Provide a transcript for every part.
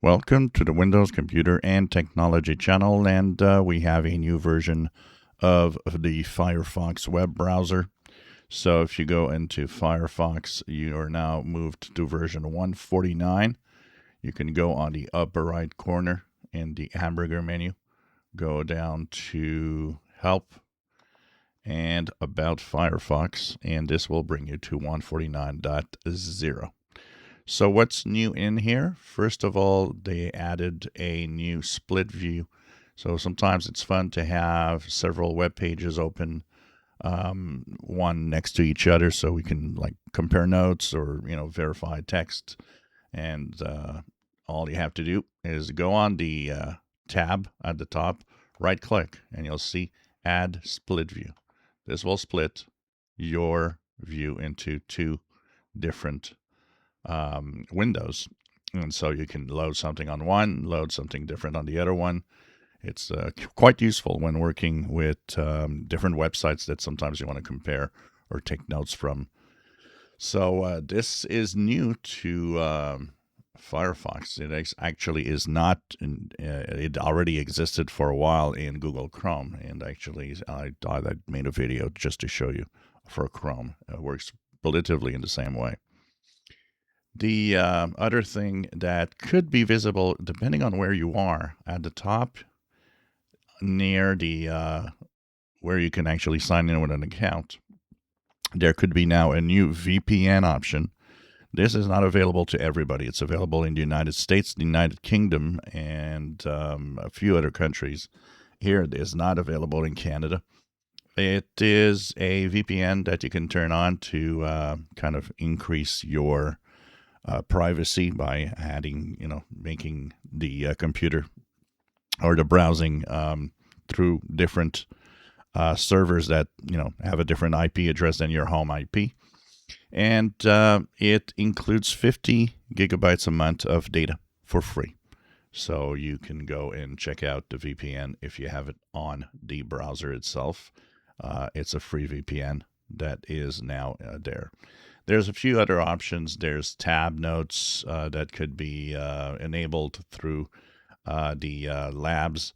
Welcome to the Windows Computer and Technology channel, and we have a new version of the Firefox web browser. So if you go into Firefox, you are now moved to version 149. You can go on the upper right corner in the hamburger menu, go down to Help and About Firefox, and this will bring you to 149.0. So what's new in here? First of all, they added a new split view. So sometimes it's fun to have several web pages open, one next to each other, so we can like compare notes or verify text. And all you have to do is go on the tab at the top, right click, and you'll see Add Split View. This will split your view into two different windows, and so you can load something on one, load something different on the other one. It's quite useful when working with different websites that sometimes you want to compare or take notes from. So this is new to Firefox. It actually is not. It already existed for a while in Google Chrome, and actually I made a video just to show you for Chrome. It works relatively in the same way. The other thing that could be visible, depending on where you are, at the top near the where you can actually sign in with an account, there could be now a new VPN option. This is not available to everybody. It's available in the United States, the United Kingdom, and a few other countries. Here, it is not available in Canada. It is a VPN that you can turn on to kind of increase your privacy by adding, making the computer or the browsing through different servers that, have a different IP address than your home IP. And it includes 50 gigabytes a month of data for free. So you can go and check out the VPN if you have it on the browser itself. It's a free VPN that is now there. There's a few other options. There's tab notes that could be enabled through the labs,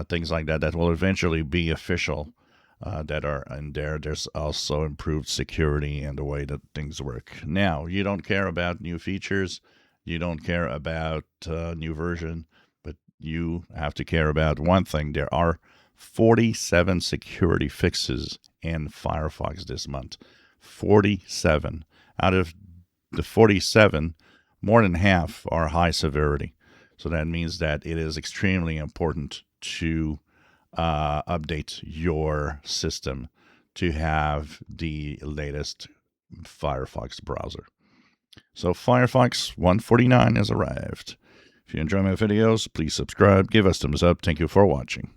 things like that will eventually be official that are in there. There's also improved security and the way that things work. Now, you don't care about new features. You don't care about new version, but you have to care about one thing. There are 47 security fixes in Firefox this month. 47. Out of the 47, more than half are high severity. So that means that it is extremely important to update your system to have the latest Firefox browser. So Firefox 149 has arrived. If you enjoy my videos, please subscribe, give us thumbs up. Thank you for watching.